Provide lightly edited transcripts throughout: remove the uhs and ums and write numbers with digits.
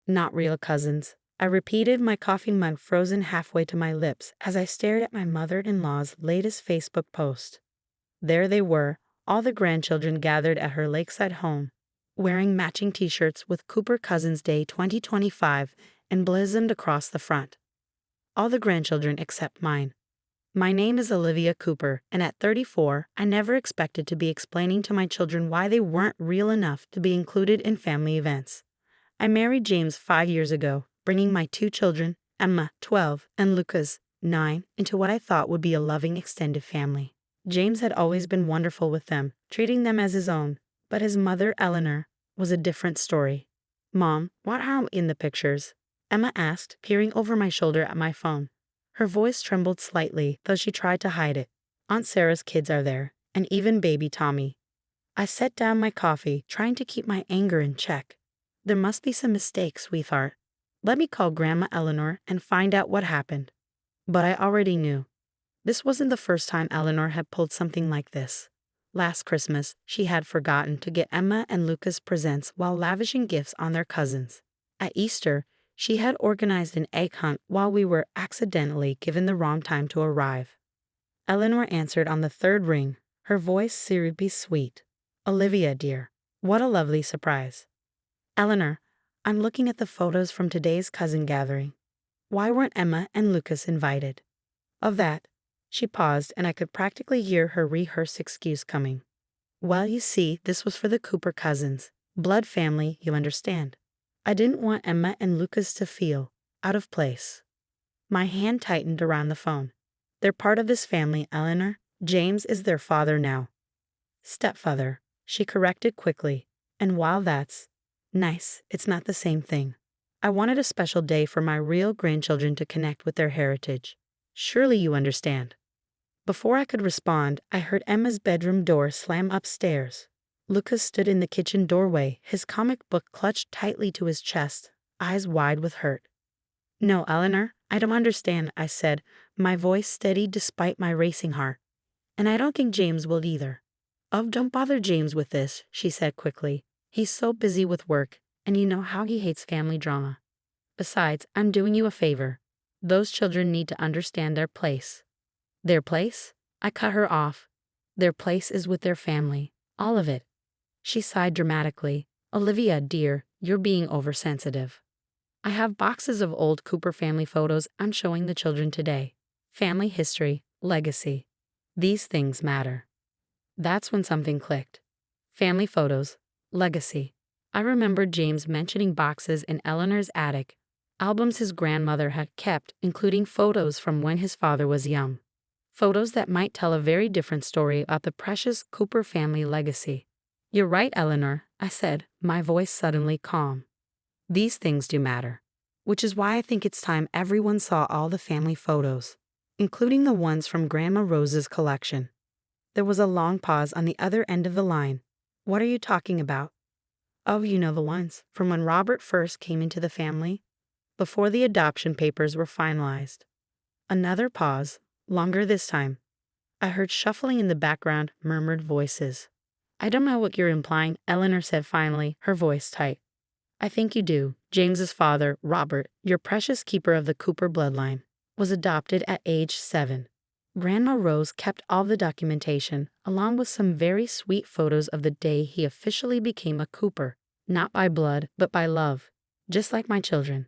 Not real cousins. I repeated, my coffee mug frozen halfway to my lips as I stared at my mother-in-law's latest Facebook post. There they were, all the grandchildren gathered at her lakeside home, wearing matching t-shirts with Cooper Cousins Day 2025 emblazoned across the front. All the grandchildren except mine. My name is Olivia Cooper, and at 34, I never expected to be explaining to my children why they weren't real enough to be included in family events. I married James 5 years ago, bringing my 2 children, Emma, 12, and Lucas, 9, into what I thought would be a loving extended family. James had always been wonderful with them, treating them as his own, but his mother, Eleanor, was a different story. "Mom, what are in the pictures?" Emma asked, peering over my shoulder at my phone. Her voice trembled slightly, though she tried to hide it. "Aunt Sarah's kids are there, and even baby Tommy." I set down my coffee, trying to keep my anger in check. There must be some mistake, sweetheart. Let me call Grandma Eleanor and find out what happened. But I already knew. This wasn't the first time Eleanor had pulled something like this. Last Christmas, she had forgotten to get Emma and Lucas presents while lavishing gifts on their cousins. At Easter, she had organized an egg hunt while we were accidentally given the wrong time to arrive. Eleanor answered on the 3rd ring, her voice syrupy sweet. "Olivia, dear, what a lovely surprise." "Eleanor, I'm looking at the photos from today's cousin gathering. Why weren't Emma and Lucas invited?" Of that, she paused, and I could practically hear her rehearsed excuse coming. "Well, you see, this was for the Cooper cousins. Blood family, you understand. I didn't want Emma and Lucas to feel out of place." My hand tightened around the phone. "They're part of this family, Eleanor. James is their father now." "Stepfather," she corrected quickly. "And while that's nice, it's not the same thing. I wanted a special day for my real grandchildren to connect with their heritage. Surely you understand." Before I could respond, I heard Emma's bedroom door slam upstairs. Lucas stood in the kitchen doorway, his comic book clutched tightly to his chest, eyes wide with hurt. "No, Eleanor, I don't understand," I said, my voice steady despite my racing heart. "And I don't think James will either." "Oh, don't bother James with this," she said quickly. "He's so busy with work, and you know how he hates family drama. Besides, I'm doing you a favor. Those children need to understand their place." "Their place?" I cut her off. "Their place is with their family. All of it." She sighed dramatically. "Olivia, dear, you're being oversensitive. I have boxes of old Cooper family photos I'm showing the children today. Family history, legacy. These things matter." That's when something clicked. Family photos, legacy. I remembered James mentioning boxes in Eleanor's attic, albums his grandmother had kept, including photos from when his father was young. Photos that might tell a very different story about the precious Cooper family legacy. "You're right, Eleanor," I said, my voice suddenly calm. "These things do matter. Which is why I think it's time everyone saw all the family photos, including the ones from Grandma Rose's collection." There was a long pause on the other end of the line. "What are you talking about?" "Oh, you know the ones, from when Robert first came into the family, before the adoption papers were finalized." Another pause, longer this time. I heard shuffling in the background, murmured voices. "I don't know what you're implying," Eleanor said finally, her voice tight. "I think you do. James's father, Robert, your precious keeper of the Cooper bloodline, was adopted at age 7. Grandma Rose kept all the documentation, along with some very sweet photos of the day he officially became a Cooper, not by blood, but by love, just like my children."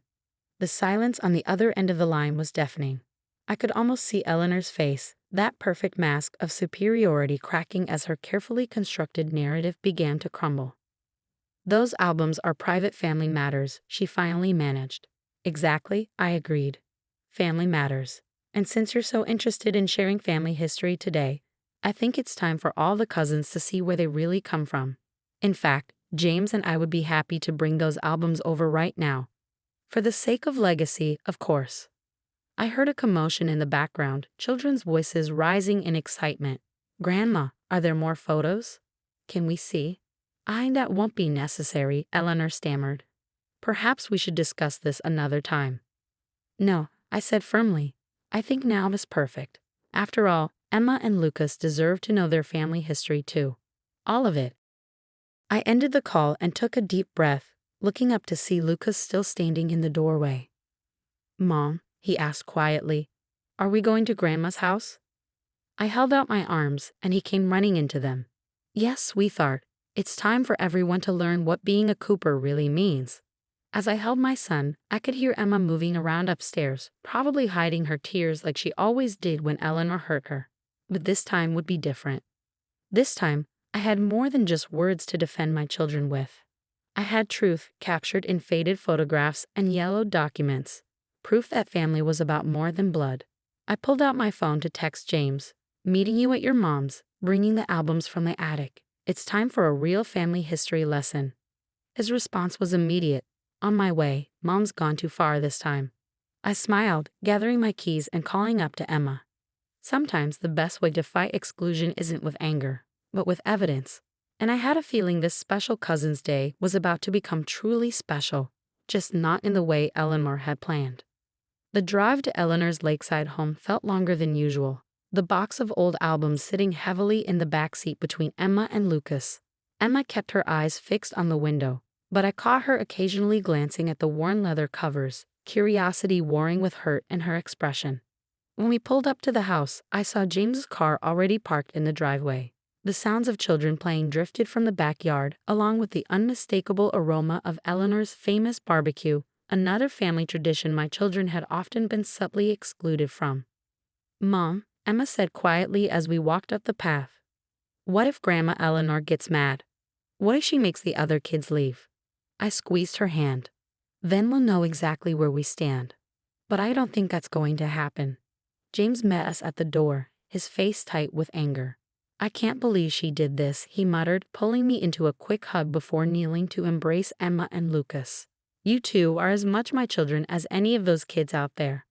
The silence on the other end of the line was deafening. I could almost see Eleanor's face, that perfect mask of superiority cracking as her carefully constructed narrative began to crumble. "Those albums are private family matters," she finally managed. "Exactly," I agreed. "Family matters. And since you're so interested in sharing family history today, I think it's time for all the cousins to see where they really come from. In fact, James and I would be happy to bring those albums over right now. For the sake of legacy, of course." I heard a commotion in the background, children's voices rising in excitement. "Grandma, are there more photos? Can we see?" That won't be necessary," Eleanor stammered. "Perhaps we should discuss this another time." "No," I said firmly. "I think now is perfect. After all, Emma and Lucas deserve to know their family history too. All of it." I ended the call and took a deep breath, looking up to see Lucas still standing in the doorway. "Mom," he asked quietly, "are we going to Grandma's house?" I held out my arms, and he came running into them. "Yes, sweetheart, it's time for everyone to learn what being a Cooper really means." As I held my son, I could hear Emma moving around upstairs, probably hiding her tears like she always did when Eleanor hurt her. But this time would be different. This time, I had more than just words to defend my children with. I had truth captured in faded photographs and yellowed documents, proof that family was about more than blood. I pulled out my phone to text James, "Meeting you at your mom's, bringing the albums from the attic. It's time for a real family history lesson." His response was immediate. "On my way, Mom's gone too far this time." I smiled, gathering my keys and calling up to Emma. Sometimes the best way to fight exclusion isn't with anger, but with evidence. And I had a feeling this special Cousin's Day was about to become truly special, just not in the way Eleanor had planned. The drive to Eleanor's lakeside home felt longer than usual, the box of old albums sitting heavily in the back seat between Emma and Lucas. Emma kept her eyes fixed on the window, but I caught her occasionally glancing at the worn leather covers, curiosity warring with hurt in her expression. When we pulled up to the house, I saw James's car already parked in the driveway. The sounds of children playing drifted from the backyard, along with the unmistakable aroma of Eleanor's famous barbecue, another family tradition my children had often been subtly excluded from. "Mom," Emma said quietly as we walked up the path, "what if Grandma Eleanor gets mad? What if she makes the other kids leave?" I squeezed her hand. "Then we'll know exactly where we stand." But I don't think that's going to happen. James met us at the door, his face tight with anger. "I can't believe she did this," he muttered, pulling me into a quick hug before kneeling to embrace Emma and Lucas. "You two are as much my children as any of those kids out there."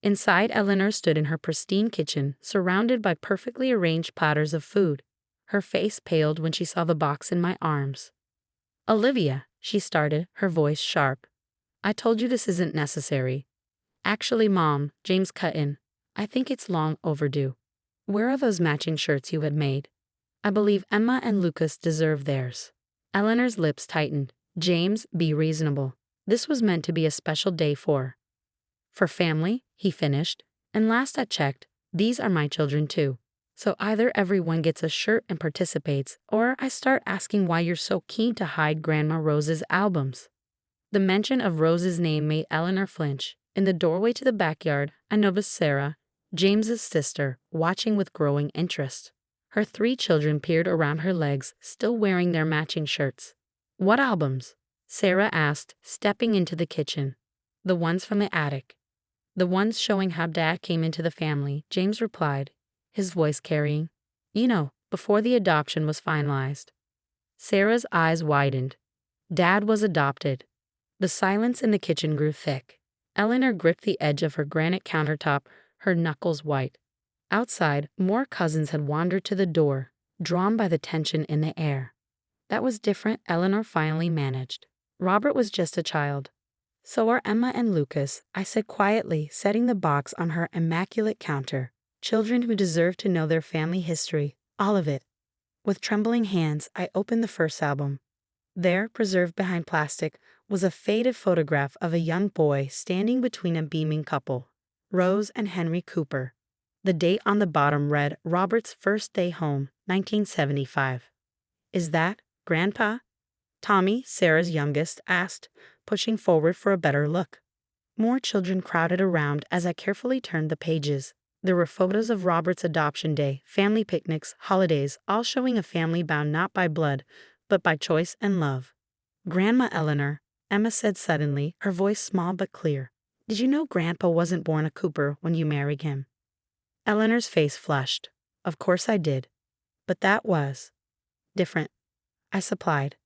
Inside, Eleanor stood in her pristine kitchen, surrounded by perfectly arranged platters of food. Her face paled when she saw the box in my arms. "Olivia," she started, her voice sharp, "I told you this isn't necessary." "Actually, Mom," James cut in, "I think it's long overdue. Where are those matching shirts you had made? I believe Emma and Lucas deserve theirs." Eleanor's lips tightened. "James, be reasonable. This was meant to be a special day for family," he finished. "And last I checked, these are my children too. So either everyone gets a shirt and participates, or I start asking why you're so keen to hide Grandma Rose's albums." The mention of Rose's name made Eleanor flinch. In the doorway to the backyard, I noticed Sarah, James's sister, watching with growing interest. Her 3 children peered around her legs, still wearing their matching shirts. "What albums?" Sarah asked, stepping into the kitchen. "The ones from the attic. The ones showing how Dad came into the family," James replied, his voice carrying, before the adoption was finalized." Sarah's eyes widened. Dad was adopted. The silence in the kitchen grew thick. Eleanor gripped the edge of her granite countertop, her knuckles white. Outside, more cousins had wandered to the door, drawn by the tension in the air. "That was different," Eleanor finally managed. "Robert was just a child." "So are Emma and Lucas," I said quietly, setting the box on her immaculate counter. "Children who deserve to know their family history, all of it." With trembling hands, I opened the first album. There, preserved behind plastic, was a faded photograph of a young boy standing between a beaming couple, Rose and Henry Cooper. The date on the bottom read Robert's first day home, 1975. "Is that Grandpa?" Tommy, Sarah's youngest, asked, pushing forward for a better look. More children crowded around as I carefully turned the pages. There were photos of Robert's adoption day, family picnics, holidays, all showing a family bound not by blood, but by choice and love. "Grandma Eleanor," Emma said suddenly, her voice small but clear, "did you know Grandpa wasn't born a Cooper when you married him?" Eleanor's face flushed. "Of course I did. But that was different," I supplied.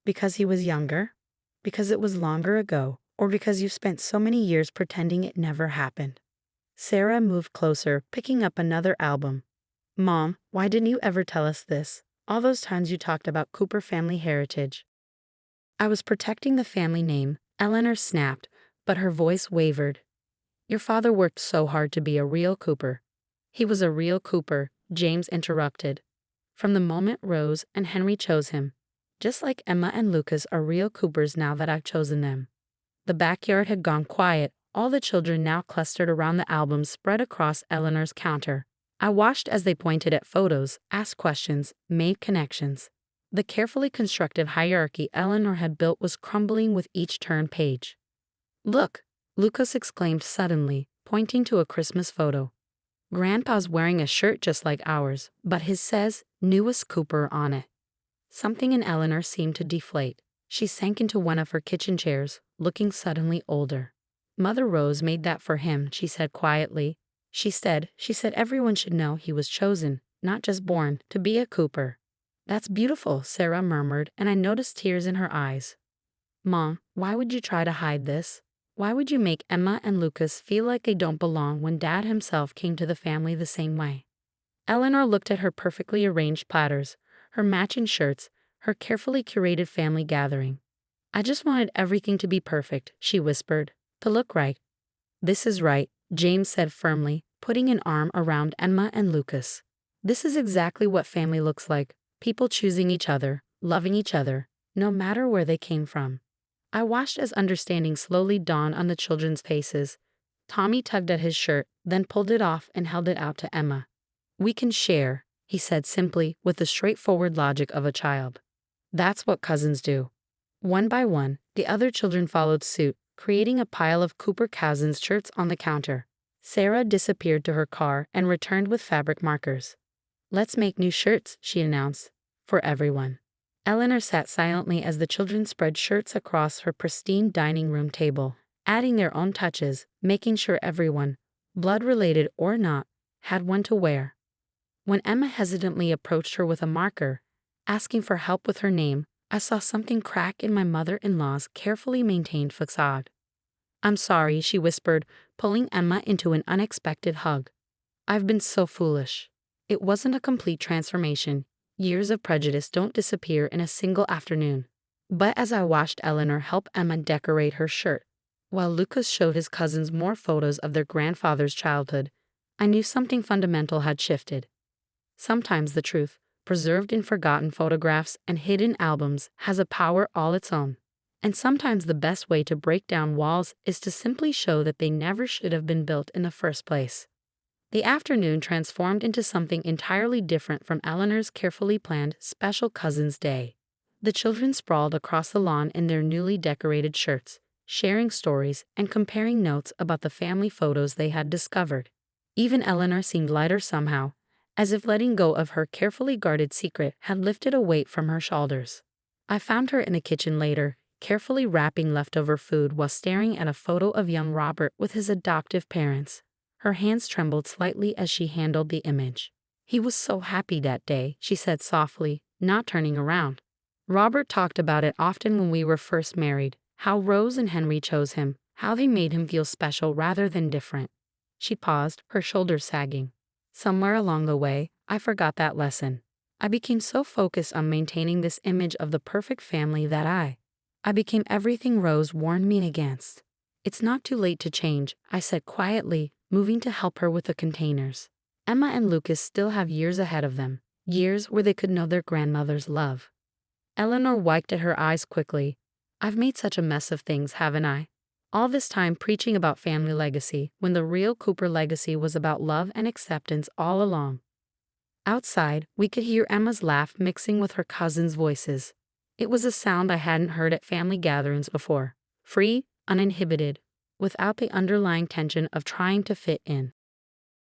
"Because he was younger? Because it was longer ago? Or because you spent so many years pretending it never happened?" Sarah moved closer, picking up another album. "Mom, why didn't you ever tell us this? All those times you talked about Cooper family heritage." "I was protecting the family name," Eleanor snapped, but her voice wavered. "Your father worked so hard to be a real Cooper." "He was a real Cooper," James interrupted. "From the moment Rose and Henry chose him. Just like Emma and Lucas are real Coopers now that I've chosen them. The backyard had gone quiet, all the children now clustered around the albums spread across Eleanor's counter. I watched as they pointed at photos, asked questions, made connections. The carefully constructed hierarchy Eleanor had built was crumbling with each turn page. "Look!" Lucas exclaimed suddenly, pointing to a Christmas photo. "Grandpa's wearing a shirt just like ours, but his says, 'Newest Cooper' on it." Something in Eleanor seemed to deflate. She sank into one of her kitchen chairs, looking suddenly older. "Mother Rose made that for him," she said quietly. She said everyone should know he was chosen, not just born, to be a Cooper." "That's beautiful," Sarah murmured, and I noticed tears in her eyes. "Mom, why would you try to hide this? Why would you make Emma and Lucas feel like they don't belong when Dad himself came to the family the same way?" Eleanor looked at her perfectly arranged platters, her matching shirts, her carefully curated family gathering. "I just wanted everything to be perfect," she whispered, "to look right." "This is right," James said firmly, putting an arm around Emma and Lucas. "This is exactly what family looks like, people choosing each other, loving each other, no matter where they came from." I watched as understanding slowly dawned on the children's faces. Tommy tugged at his shirt, then pulled it off and held it out to Emma. "We can share," he said simply, with the straightforward logic of a child. "That's what cousins do." One by one, the other children followed suit, creating a pile of Cooper Cousins shirts on the counter. Sarah disappeared to her car and returned with fabric markers. "Let's make new shirts," she announced, "for everyone." Eleanor sat silently as the children spread shirts across her pristine dining room table, adding their own touches, making sure everyone, blood-related or not, had one to wear. When Emma hesitantly approached her with a marker, asking for help with her name, I saw something crack in my mother-in-law's carefully maintained facade. "I'm sorry," she whispered, pulling Emma into an unexpected hug. "I've been so foolish." It wasn't a complete transformation. Years of prejudice don't disappear in a single afternoon. But as I watched Eleanor help Emma decorate her shirt, while Lucas showed his cousins more photos of their grandfather's childhood, I knew something fundamental had shifted. Sometimes the truth, preserved in forgotten photographs and hidden albums, has a power all its own. And sometimes the best way to break down walls is to simply show that they never should have been built in the first place. The afternoon transformed into something entirely different from Eleanor's carefully planned special cousins' day. The children sprawled across the lawn in their newly decorated shirts, sharing stories and comparing notes about the family photos they had discovered. Even Eleanor seemed lighter somehow, as if letting go of her carefully guarded secret had lifted a weight from her shoulders. I found her in the kitchen later, carefully wrapping leftover food while staring at a photo of young Robert with his adoptive parents. Her hands trembled slightly as she handled the image. "He was so happy that day," she said softly, not turning around. "Robert talked about it often when we were first married, how Rose and Henry chose him, how they made him feel special rather than different." She paused, her shoulders sagging. "Somewhere along the way, I forgot that lesson. I became so focused on maintaining this image of the perfect family that I became everything Rose warned me against." "It's not too late to change," I said quietly, moving to help her with the containers. "Emma and Lucas still have years ahead of them, years where they could know their grandmother's love." Eleanor wiped at her eyes quickly. "I've made such a mess of things, haven't I? All this time preaching about family legacy, when the real Cooper legacy was about love and acceptance all along." Outside, we could hear Emma's laugh mixing with her cousins' voices. It was a sound I hadn't heard at family gatherings before. Free, uninhibited, without the underlying tension of trying to fit in.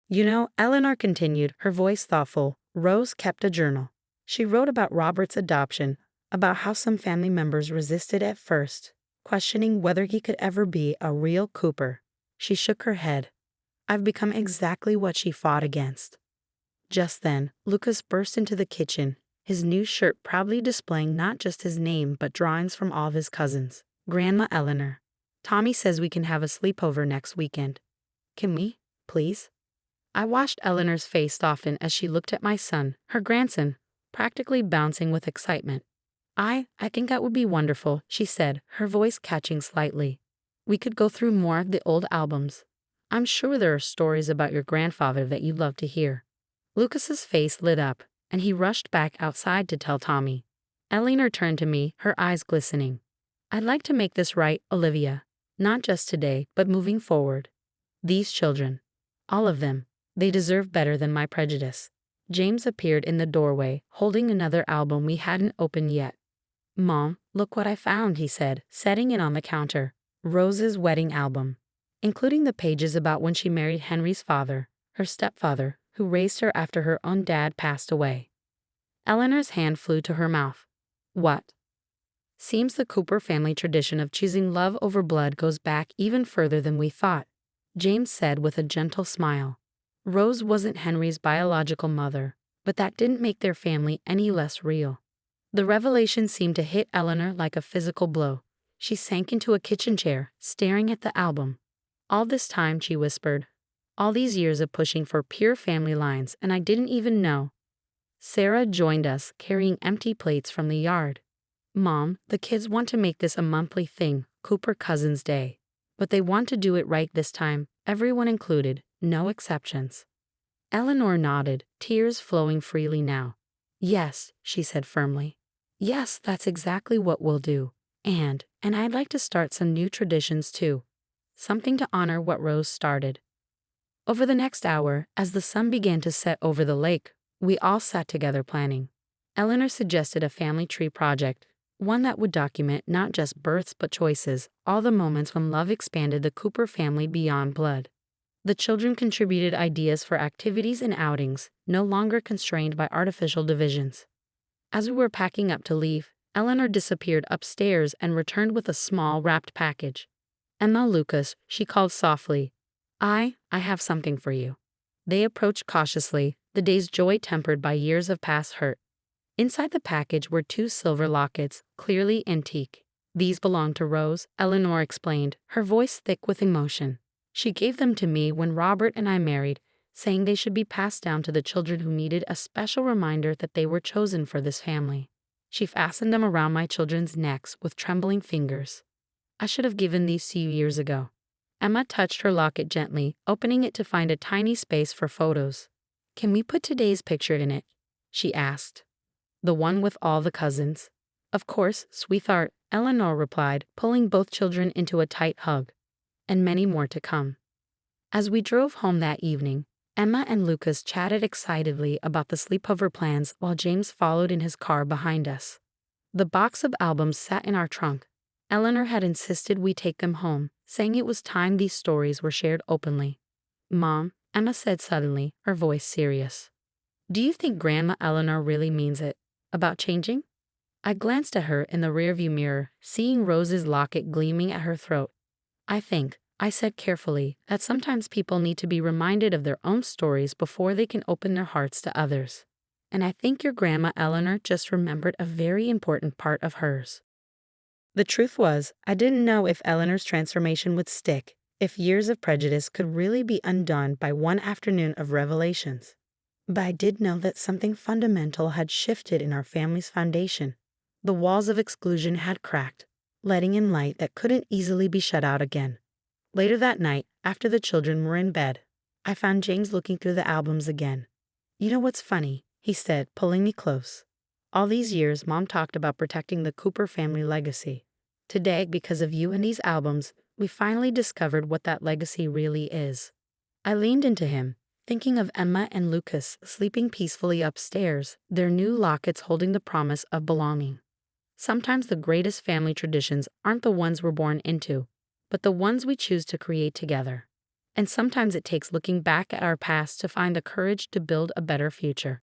"You know," Eleanor continued, her voice thoughtful, "Rose kept a journal. She wrote about Robert's adoption, about how some family members resisted at first, questioning whether he could ever be a real Cooper." She shook her head. "I've become exactly what she fought against." Just then, Lucas burst into the kitchen, his new shirt proudly displaying not just his name but drawings from all of his cousins. "Grandma Eleanor, Tommy says we can have a sleepover next weekend. Can we, please?" I watched Eleanor's face soften as she looked at my son, her grandson, practically bouncing with excitement. I think that would be wonderful," she said, her voice catching slightly. "We could go through more of the old albums. I'm sure there are stories about your grandfather that you'd love to hear." Lucas's face lit up, and he rushed back outside to tell Tommy. Eleanor turned to me, her eyes glistening. I'd like to make this right, Olivia. Not just today, but moving forward. These children. All of them. They deserve better than my prejudice. James appeared in the doorway, holding another album we hadn't opened yet. Mom, look what I found, he said, setting it on the counter. Rose's wedding album, including the pages about when she married Henry's father, her stepfather, who raised her after her own dad passed away. Eleanor's hand flew to her mouth. What? Seems the Cooper family tradition of choosing love over blood goes back even further than we thought, James said with a gentle smile. Rose wasn't Henry's biological mother, but that didn't make their family any less real. The revelation seemed to hit Eleanor like a physical blow. She sank into a kitchen chair, staring at the album. All this time, she whispered. All these years of pushing for pure family lines, and I didn't even know. Sarah joined us, carrying empty plates from the yard. Mom, the kids want to make this a monthly thing, Cooper Cousins Day. But they want to do it right this time, everyone included, no exceptions. Eleanor nodded, tears flowing freely now. Yes, she said firmly. Yes, that's exactly what we'll do. And I'd like to start some new traditions too. Something to honor what Rose started. Over the next hour, as the sun began to set over the lake, we all sat together planning. Eleanor suggested a family tree project, one that would document not just births but choices, all the moments when love expanded the Cooper family beyond blood. The children contributed ideas for activities and outings, no longer constrained by artificial divisions. As we were packing up to leave, Eleanor disappeared upstairs and returned with a small wrapped package. Emma, Lucas, she called softly. I have something for you. They approached cautiously, the day's joy tempered by years of past hurt. Inside the package were 2 silver lockets, clearly antique. These belonged to Rose, Eleanor explained, her voice thick with emotion. She gave them to me when Robert and I married, saying they should be passed down to the children who needed a special reminder that they were chosen for this family. She fastened them around my children's necks with trembling fingers. I should have given these to you years ago. Emma touched her locket gently, opening it to find a tiny space for photos. Can we put today's picture in it? She asked. The one with all the cousins. Of course, sweetheart, Eleanor replied, pulling both children into a tight hug. And many more to come. As we drove home that evening, Emma and Lucas chatted excitedly about the sleepover plans while James followed in his car behind us. The box of albums sat in our trunk. Eleanor had insisted we take them home, saying it was time these stories were shared openly. Mom, Emma said suddenly, her voice serious. Do you think Grandma Eleanor really means it? About changing? I glanced at her in the rearview mirror, seeing Rose's locket gleaming at her throat. I said carefully, that sometimes people need to be reminded of their own stories before they can open their hearts to others. And I think your Grandma Eleanor just remembered a very important part of hers. The truth was, I didn't know if Eleanor's transformation would stick, if years of prejudice could really be undone by one afternoon of revelations. But I did know that something fundamental had shifted in our family's foundation. The walls of exclusion had cracked, letting in light that couldn't easily be shut out again. Later that night, after the children were in bed, I found James looking through the albums again. You know what's funny? He said, pulling me close. All these years, Mom talked about protecting the Cooper family legacy. Today, because of you and these albums, we finally discovered what that legacy really is. I leaned into him, thinking of Emma and Lucas sleeping peacefully upstairs, their new lockets holding the promise of belonging. Sometimes the greatest family traditions aren't the ones we're born into, but the ones we choose to create together. And sometimes it takes looking back at our past to find the courage to build a better future.